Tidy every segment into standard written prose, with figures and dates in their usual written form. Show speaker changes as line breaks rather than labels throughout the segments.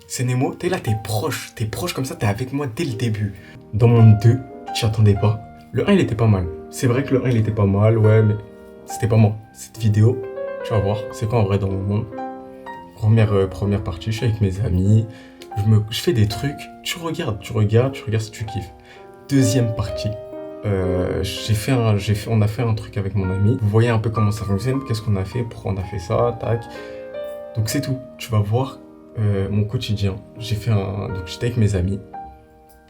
c'est Nemo, t'es là, t'es proche comme ça, t'es avec moi dès le début. Dans Monde 2, tu t'y attendais pas. Le 1, il était pas mal. C'est vrai que le 1, il était pas mal, ouais, mais c'était pas moi. Cette vidéo, tu vas voir, c'est quoi en vrai dans mon monde. Première partie, je suis avec mes amis, je fais des trucs, tu regardes si tu kiffes. Deuxième partie, on a fait un truc avec mon ami. Vous voyez un peu comment ça fonctionne, qu'est-ce qu'on a fait, pourquoi on a fait ça, tac. Donc c'est tout. Tu vas voir mon quotidien. Donc j'étais avec mes amis.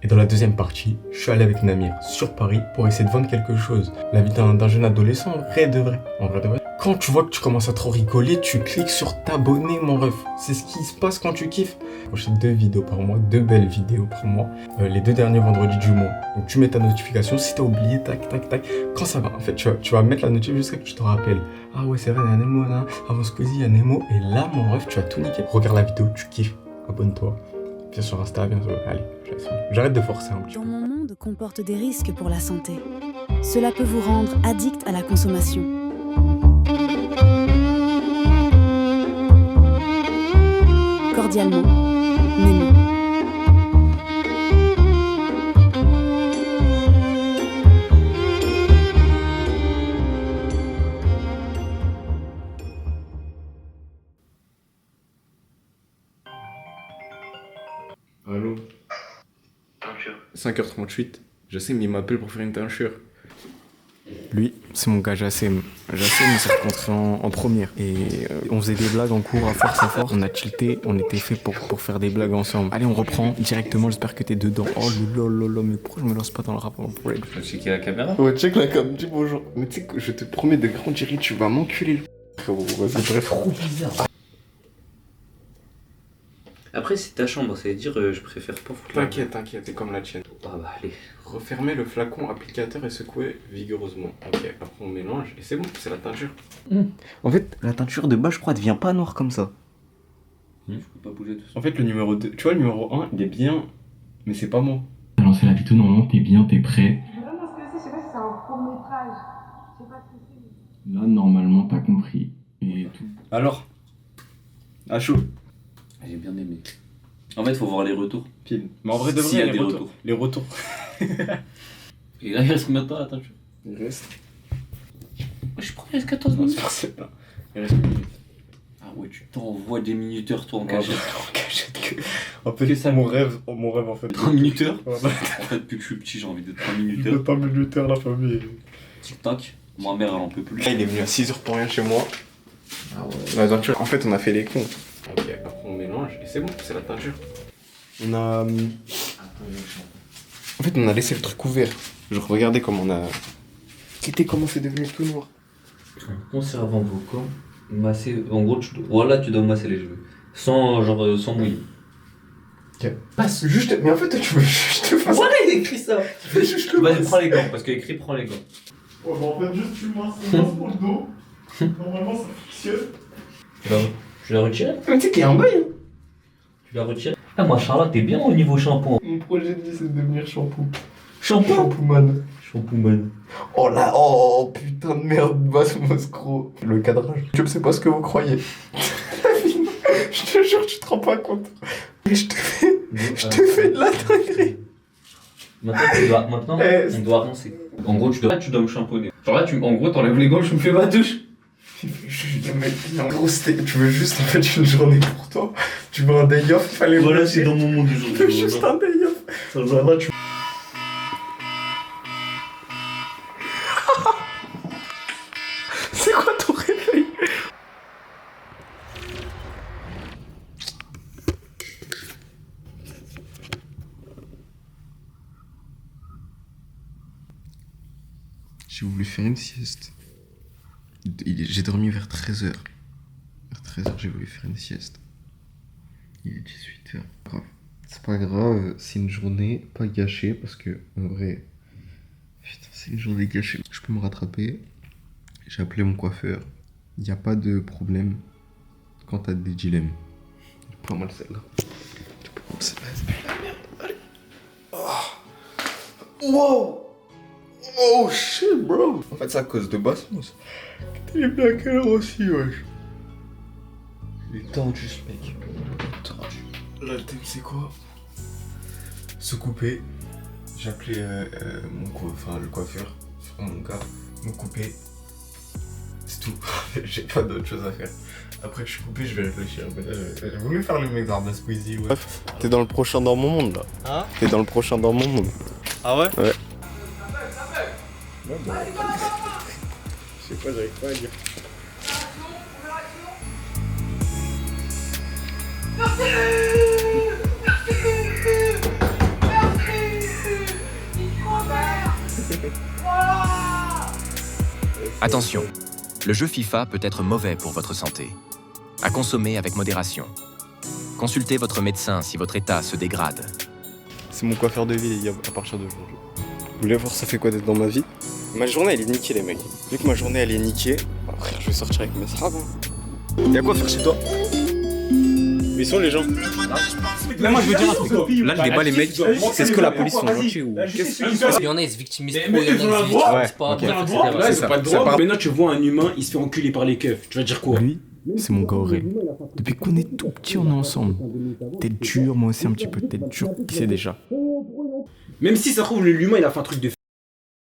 Et dans la deuxième partie, je suis allé avec Namir sur Paris pour essayer de vendre quelque chose. La vie d'un jeune adolescent, en vrai de vrai. Quand tu vois que tu commences à trop rigoler, tu cliques sur t'abonner, mon ref. C'est ce qui se passe quand tu kiffes. J'ai 2 vidéos par mois, 2 belles vidéos par mois. Les 2 derniers vendredis du mois. Donc tu mets ta notification, si t'as oublié, tac. Quand ça va, en fait, tu vas mettre la notification jusqu'à que tu te rappelles. Ah ouais, c'est vrai, il y a Nemo là. Avant Squeezie, il y a Nemo. Et là, mon ref, tu vas tout niquer. Regarde la vidéo, tu kiffes. Abonne-toi. Viens sur Insta, viens sur... Allez, j'arrête de forcer un petit peu.
Dans mon monde comporte des risques pour la santé. Cela peut vous rendre addict à la consommation. Cordialement, Nemo.
Allô? 5h38, je sais, mais il m'appelle pour faire une teinture. Lui, c'est mon gars Jassem. Jassem, on s'est rencontrés en première. Et on faisait des blagues en cours à force. On a tilté, on était fait pour faire des blagues ensemble. Allez, on reprend directement, j'espère que t'es dedans. Oh lolo, mais pourquoi je me lance pas dans le rap en vrai?
Tu vas checker la caméra?
Ouais, check la cam, dis bonjour. Mais tu sais que je te promets de grand Jerry, tu vas m'enculer le frérot. Vas-y, bref.
Trop bizarre. Après, c'est ta chambre, ça veut dire je préfère pas foutre la...
T'inquiète, c'est comme la tienne.
Ah bah allez.
Refermez le flacon applicateur et secouez vigoureusement. Ok, après on mélange et c'est bon, c'est la teinture. En fait, la teinture de base, je crois, elle devient pas noire comme ça.
Je peux pas bouger tout ça.
En fait, le numéro 2, tu vois, le numéro 1, il est bien, mais c'est pas moi. T'as lancé la vidéo, normalement, t'es bien, t'es prêt.
Vraiment, ce que c'est, je sais pas si c'est un court métrage. Je sais pas ce que c'est.
Là, normalement, t'as compris. Et tout. Alors, à chaud.
J'ai bien aimé. En fait, faut voir les retours.
Pile. Mais en vrai, de
S'il y
vrai,
a des retours.
Les retours.
Et là, il reste combien de temps la teinture?
Il reste.
Je suis premier, il reste 14
Non,
minutes.
c'est pas. Il reste une minute.
Ah ouais, tu t'envoies des minuteurs toi en
Ouais,
cachette.
en cachette que. En fait, c'est ça mon rêve en fait.
3 minuteurs.
Voilà.
En fait, depuis que je suis petit, j'ai envie de 3
Je
minuteurs.
veux pas minuteur la famille.
Tic-tac. Ma mère, elle en peut plus.
Là, il est venu à 6h pour rien chez moi.
Ah ouais.
La teinture, en fait, on a fait les cons. Ok, après on mélange et c'est bon, c'est la teinture. On a. En fait, on a laissé le truc ouvert. Genre, regardez comment on a. Regardez comment c'est devenu tout noir.
Conservant vos corps, masser. En gros, voilà, tu dois masser les cheveux. Sans mouiller.
Ok. Passe juste. Mais en fait, tu veux juste te faire ça.
Voilà, il écrit ça.
Fais juste le
Vas-y,
passe.
prends les gants, parce qu'il écrit prends les gants.
Ouais, bah en fait, juste tu masses pour le dos. Normalement, ça fonctionne.
Tu l'as retiré?
Mais tu sais qu'il y a un bail. Hein.
Tu l'as retiré? Ah, moi, Charlotte, t'es bien au niveau shampoing.
Mon projet de vie, c'est de devenir shampoo.
Shampoo?
Shampooman.
Shampooman.
Oh là, oh putain de merde, basse Moscro. Le cadrage. Je ne sais pas ce que vous croyez. Je te jure, tu te rends pas compte. Mais je te fais de la dinguerie.
Maintenant,
Eh,
on doit avancer. En gros, tu dois me shampooner. Genre là, en gros, t'enlèves les gants, je me fais ma douche.
En gros, tu veux juste en fait une journée pour toi. Tu veux un day off, il fallait.
Voilà, c'est dans mon monde du jour.
Tu veux juste un day off. Genre là, tu. C'est quoi ton réveil? J'ai voulu faire une sieste. J'ai dormi vers 13h. Vers 13h, j'ai voulu faire une sieste. Il est 18h. Grave. C'est pas grave, c'est une journée pas gâchée parce que, en vrai, putain, c'est une journée gâchée. Je peux me rattraper. J'ai appelé mon coiffeur. Il n'y a pas de problème quand t'as des dilemmes. C'est pas mal celle-là. C'est pas mal celle-là, c'est plus la merde. Allez. Oh. Wow. Oh shit, bro. En fait, c'est à cause de Basmos. T'es bien à quelle heure aussi, wesh. Il est tendu, ce mec. Tendu. Là, le thème, c'est quoi? Se couper. J'ai appelé le coiffeur, mon gars, me couper. C'est tout. J'ai pas d'autre chose à faire. Après que je suis coupé, je vais réfléchir. Mais là, j'ai voulu faire le mec d'Arnas Squeezie, ouais. T'es dans le prochain dans mon monde, là.
Hein?
T'es dans le prochain dans mon monde.
Ah ouais?
Ouais. Je sais pas, j'arrive pas à dire.
Attention, le jeu FIFA peut être mauvais pour votre santé. À consommer avec modération. Consultez votre médecin si votre état se dégrade.
C'est mon coiffeur de vie, les gars, à partir d'aujourd'hui. Vous voulez voir ça fait quoi d'être dans ma vie? Ma journée, elle est niquée, les mecs. Vu que ma journée, elle est niquée, après, je vais sortir avec mes sahabs. Y'a quoi à faire chez toi? Où ils sont les gens?
Là, moi je veux dire un truc.
Là, le débat, les mecs, c'est ce que la police sont gentils ou qu'est-ce que
Il y en a, ils se victimisent trop,
Mais
il y en a,
ils ont
ils
le
se
droit.
victimisent pas.
Ok.
bref,
Ils ont le droit.
etc.
Là,
c'est pas de droit. Maintenant, tu vois un humain, il se fait enculer par les keufs. Tu vas dire quoi?
Lui, c'est mon gars Aurel. Depuis qu'on est tout petit, on est ensemble. Tête dure, moi aussi un petit peu de tête dure, qui sait déjà.
Même si ça trouve, l'humain, il a fait un truc de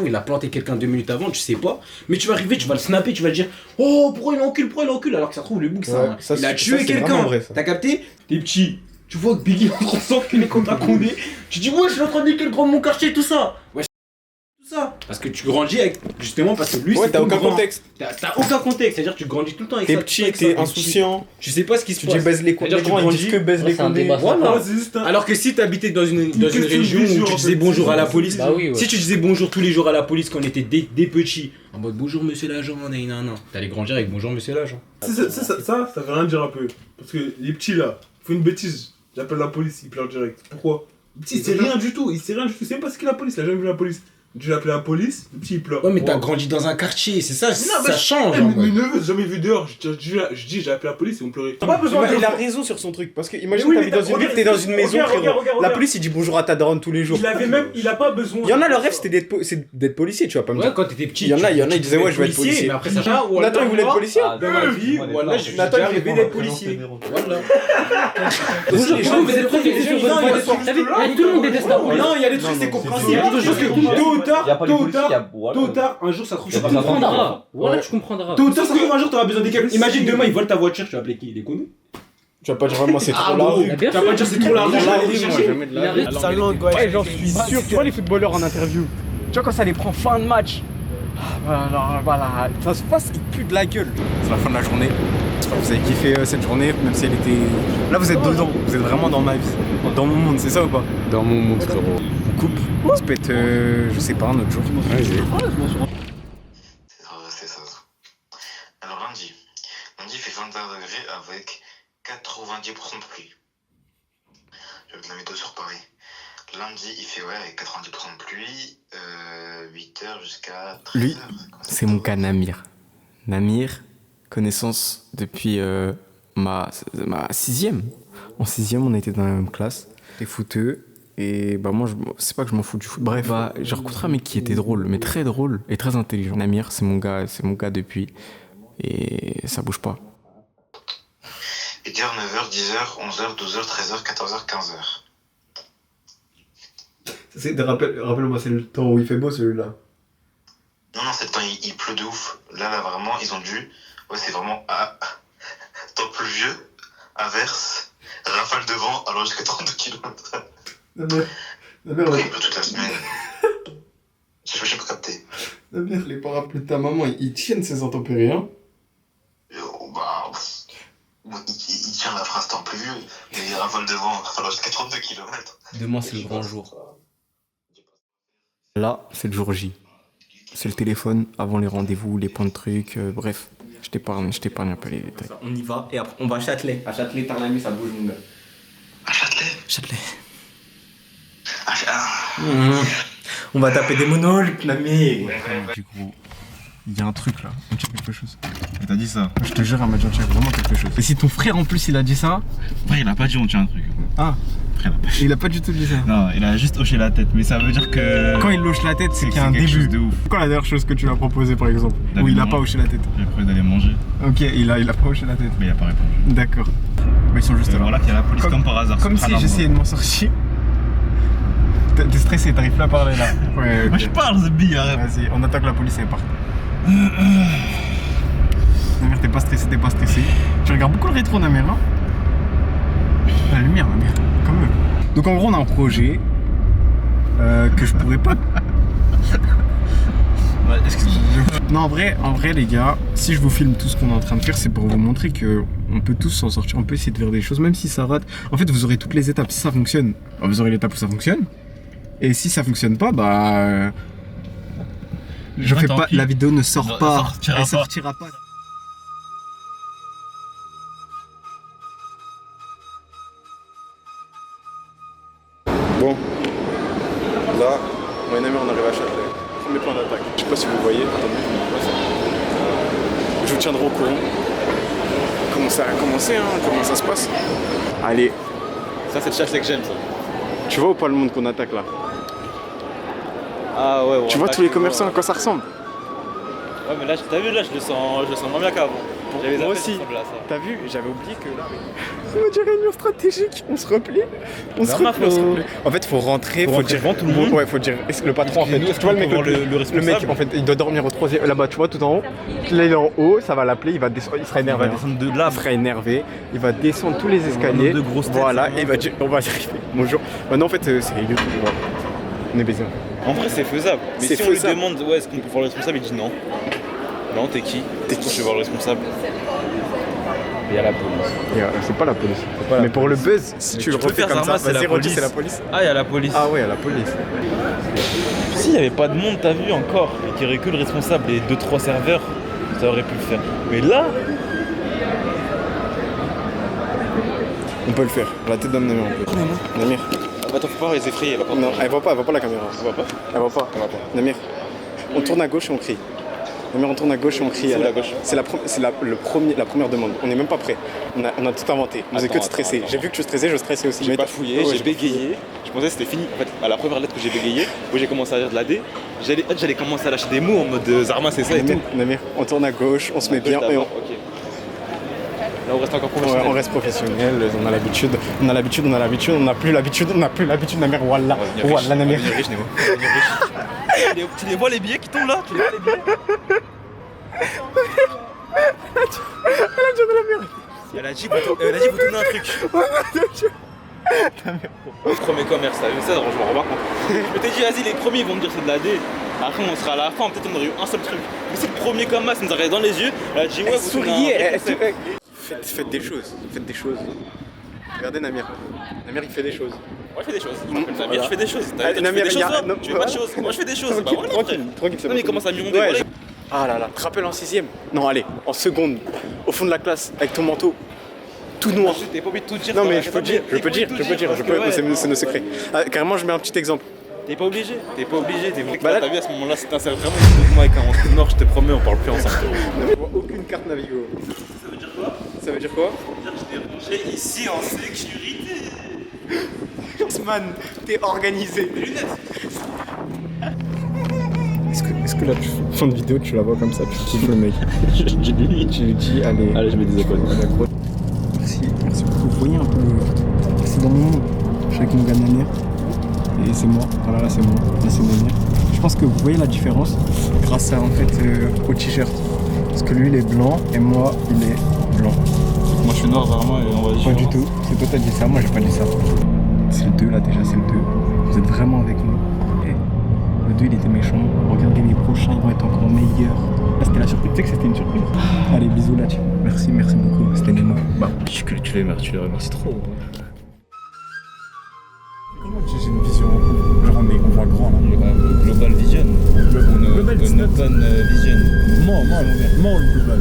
il a planté quelqu'un 2 minutes avant, tu sais pas. Mais tu vas arriver, tu vas le snapper, tu vas le dire oh, pourquoi il encule? Alors que ça trouve, le bouc,
Ouais, ça,
il a
ça,
tué
c'est
quelqu'un.
vraiment vrai, ça.
T'as capté? T'es petit. Tu vois que Biggie est en train de s'enculer contre un Condé. Tu dis ouais, je suis en train de niquer le grand de mon quartier, tout ça. Ouais, tout ça. Parce que tu grandis avec. Justement, parce que lui,
Ouais,
c'est
t'as
ton
aucun
grand.
contexte.
T'as aucun contexte. C'est-à-dire que tu grandis tout le temps avec
T'es
ça.
petit,
avec ça,
t'es
petit.
insouciant.
Tu sais pas ce qui se
Tu
passe.
dis baise les condés.
C'est-à-dire que
Les gens, ils
tu
disent que baise
Ouais,
les
c'est un
condés.
débat, ça.
Voilà.
C'est juste un.
Alors que si t'habitais dans une
question
région
de
où tu disais bonjour à la police,
Bah oui, ouais.
si tu disais bonjour tous les jours à la police quand on était des petits, en mode bonjour monsieur l'agent, nan. T'allais grandir avec bonjour monsieur l'agent.
Ça veut rien dire un peu. Parce que les petits là, font une bêtise. J'appelle la police, ils pleurent direct. Pourquoi? Le petit, il sait rien du tout. Il sait même pas ce qu'est la police. Il a jamais vu la police. Tu l'as appelé la police, le petit il pleure.
Ouais, mais t'as grandi dans un quartier, c'est ça,
mais
ça change.
Eh,
en
mes
mode.
neveux, j'ai jamais vu dehors. Je dis, j'ai appelé la police, ils vont pleurer. T'as pas
Il a raison sur son truc. Parce que imagine,
Mais oui,
t'habites
mais
dans une
regarde,
ville, t'es dans une maison, frérot.
regarde.
La police, il dit bonjour à ta daronne tous les jours.
Il a pas besoin.
Il y en a, leur rêve, c'était d'être policier, tu vas pas me
Ouais,
dire.
quand t'étais petit,
Il y en a, ils disaient ouais, je vais être policier.
mais après ça change.
Nathan, il voulait être policier?
Dans ma vie, voilà, j'ai
Nathan,
déjà
il
rêvé
répond
d'être policier. Voilà.
Bonjour, vous êtes trop fixés sur votre point de vue. T'as vu, tout le monde déteste ça.
Non, il y a des trucs, c'est compréhensible. Tôt ou tard, un jour ça trouve.
Tu comprendras. Voilà, tu comprendras.
Tôt ou tard, ça trouve un jour, t'auras besoin des câbles. Imagine demain, ils volent ta voiture, tu vas appeler qui? Les connus?
Tu vas pas dire vraiment c'est trop la rue.
Tu vas pas dire c'est trop la rue.
Jamais de la rue.
Ouais, j'en suis sûr. Tu vois les footballeurs en interview, tu vois quand ça les prend fin de match. Voilà, ça se passe, ils puent de la gueule.
C'est la fin de la journée. J'espère que vous avez kiffé cette journée, même si elle était. Là, vous êtes dedans. Vous êtes vraiment dans ma vie. Dans mon monde, c'est ça ou pas?
Dans mon monde, frérot.
On coupe. On se pète, je sais pas, un autre jour. Vas-y.
C'est ça. Alors lundi il fait 21 degrés avec 90% de pluie. Je vais te la météo sur Paris. Lundi il fait avec 90% de pluie, 8h jusqu'à 13h.
Lui, c'est mon cas Namir. Namir, connaissance depuis ma 6ème. En 6ème, on était dans la même classe. T'es footeux. Et bah moi, c'est pas que je m'en fous du foot. Bref, bah, j'ai rencontré un mec qui était drôle, mais très drôle et très intelligent. Namir, c'est mon gars depuis. Et ça bouge pas.
8h, 9h, 10h, 11h, 12h, 13h, 14h, 15h.
Rappelle-moi, c'est le temps où il fait beau celui-là.
Non, c'est le temps, il pleut de ouf. Là, vraiment, ils ont dû... Ouais, c'est vraiment... temps pluvieux, averse, rafale de vent, alors jusqu'à 32 km.
Namir,
Il pleut toute la semaine. J'ai pas capté.
Namir, les parapluies de ta maman, ils tiennent ces intempéries, hein?
Il tient la phrase temps pluvieux, mais il rafale de vent, alors jusqu'à 32 km.
Demain, c'est le grand jour.
Là, c'est le jour J. C'est le téléphone avant les rendez-vous, les points de trucs, bref. Je t'épargne un peu les détails.
On y va et après on va à Châtelet. À Châtelet, t'as l'ami, ça bouge, mon gars.
À Châtelet.
Châtelet.
On va taper des monoles, l'ami. Du coup, il y a un truc là, on tient quelque chose.
Il t'a dit ça?
Je te jure, elle m'a dit on tient vraiment quelque chose. Et si ton frère en plus il a dit ça?
Frère, il a pas dit on tient un truc.
Ah,
Frère,
il a pas du tout dit ça.
non, il a juste hoché la tête, mais ça veut dire que.
Quand il hoche la tête, c'est qu'il y a un
quelque chose
début.
de ouf.
Quoi la dernière chose que tu lui as proposé par exemple?
D'aller
Où il a
manger.
pas hoché la tête?
J'ai prévu d'aller manger,
Ok, il a pas hoché la tête.
mais il a pas répondu.
D'accord.
Bah, ils sont juste là.
Voilà qu'il y a la police comme par hasard.
Comme si j'essayais de m'en sortir. T'es stressé, t'arrives plus à parler là. Ouais,
Moi je parle, Zbi, arrête.
Vas-y, on attaque la police et elle part. Namir, t'es pas stressé. Tu regardes beaucoup le rétro, Namir, hein? La lumière, Namir, quand même. Donc en gros, on a un projet que je pourrais pas.
Ouais, excuse-moi.
Non, en vrai, les gars, si je vous filme tout ce qu'on est en train de faire, c'est pour vous montrer que on peut tous s'en sortir, on peut essayer de faire des choses, même si ça rate. En fait, vous aurez toutes les étapes. Si ça fonctionne, vous aurez l'étape où ça fonctionne. Et si ça fonctionne pas, bah. Je fais pas. La vidéo ne sort pas. Elle sortira pas. Bon. Là, moi et Namir, on arrive à Châtelet. Premier point d'attaque. Je sais pas si vous voyez. Attendez, je vous tiendrai au courant. Comment ça a commencé, hein, comment ça se passe. Allez.
Ça, c'est le Châtelet que j'aime, ça.
Tu vois ou pas le monde qu'on attaque là?
Ah ouais,
tu vois tous les commerçants à quoi ça ressemble?
Ouais, mais là, t'as vu, là, je le sens moins bien qu'avant.
Moi aussi. T'as vu, j'avais oublié que là. On va dire réunion stratégique, on se replie. On se replie. En fait, faut rentrer, faut dire
tout le monde.
Ouais, faut dire le patron en fait. Tu vois le mec, le mec en fait, il doit dormir au troisième là-bas, tu vois, tout en haut. Là, il est en haut, ça va l'appeler, il va descendre, il sera énervé.
Il va descendre de là.
Il sera énervé, il va descendre tous les escaliers. Voilà, et il va dire, on va y arriver. Bonjour. Maintenant, en fait, c'est illusion. On est baisé.
En vrai, c'est faisable. Mais
c'est
si on lui demande, ouais, est-ce qu'on peut voir le responsable, il dit non. Non, t'es qui? Je vais voir le responsable. Il y a la police.
C'est pas la police. Mais pour le buzz, si tu le refais comme ça, vas-y, redis, c'est la police.
Ah, il y a la police.
Ah ouais, il y a la police.
S'il n'y avait pas de monde, t'as vu encore, et qu'il y aurait que le responsable et 2-3 serveurs, ça aurait pu le faire. Mais là,
on peut le faire. La tête d'homme Namir, on peut. Namir.
Attends, faut pas les effrayer.
Non, elle voit pas la caméra.
Elle voit pas.
Elle voit pas. Namir, on tourne à gauche et on crie. Namir, on tourne à gauche et on crie.
C'est la gauche.
C'est la première demande. On n'est même pas prêt. On a tout inventé. On faisait que de stresser. J'ai vu que tu stressais, je stressais aussi.
J'ai pas fouillé, j'ai bégayé. Je pensais que c'était fini. En fait, à la première lettre que j'ai bégayé, où j'ai commencé à lire de la D, j'allais commencer à lâcher des mots en mode Zarma, c'est ça et tout.
Namir, on tourne à gauche, on se met bien et on...
Là, on reste encore professionnel.
Ouais, on reste professionnel, on a l'habitude, on n'a plus l'habitude, Namir, wallah. Wallah, Namir.
Tu les vois les billets qui tombent là? Tu les vois les billets? Elle a dit, vous tournez un truc. Premier commerce, ça, je me rends pas compte. Je t'ai dit, vas-y, les premiers ils vont me dire c'est de la D. Après, on sera à la fin, peut-être on aurait eu un seul truc. Mais c'est le premier commerce, il nous a regardé dans les yeux. Elle a dit, ouais, vous
souriez. Faites des choses. Regardez Namir. Namir, il fait des choses.
Moi, je fais des choses. Namir, je fais des choses.
Namir,
tu fais pas de choses. Moi, je fais des choses.
Tranquille.
Non, mais il commence à me gronder.
Ah là là, te rappelles en 6ème? Non, allez, en seconde, au fond de la classe, avec ton manteau. Tout noir.
T'es pas obligé de tout dire.
Non, mais je peux dire, c'est nos secrets. Carrément, je mets un petit exemple.
T'es pas obligé. T'as vu à ce moment-là, si t'insères vraiment une de moi avec un manteau noir, je te promets, on parle plus ensemble.
Je vois aucune carte Navigo. Ça veut dire quoi?
Ça veut dire que je t'ai rangé ici en sécurité.
Man, t'es organisé.
Les lunettes.
Est-ce que la fin de vidéo, tu la vois comme ça, tu kiffes le mec? Tu lui dis, allez,
je mets des écoles.
Merci beaucoup. Vous voyez un peu c'est dans mon monde. Je suis avec mon gars Namir. Et c'est moi. Voilà, là c'est moi. Là c'est Namir. Je pense que vous voyez la différence grâce à en fait au t-shirt. Parce que lui il est blanc et moi il est blanc.
Moi je suis noir vraiment et on va dire.
Pas du tout. C'est toi t'as dit ça, moi j'ai pas dit ça. C'est le 2 là déjà, c'est le 2. Vous êtes vraiment avec nous. Et le 2 il était méchant. Regardez les prochains, ils vont être encore meilleurs. Là c'était la surprise, tu sais que c'était une surprise. Allez bisous là, merci beaucoup, c'était Nemo. Bah.
Tu les remercies trop.
Comment j'ai une vision genre on voit grand là.
Global Vision.
Global
Open Vision.
Mort le global.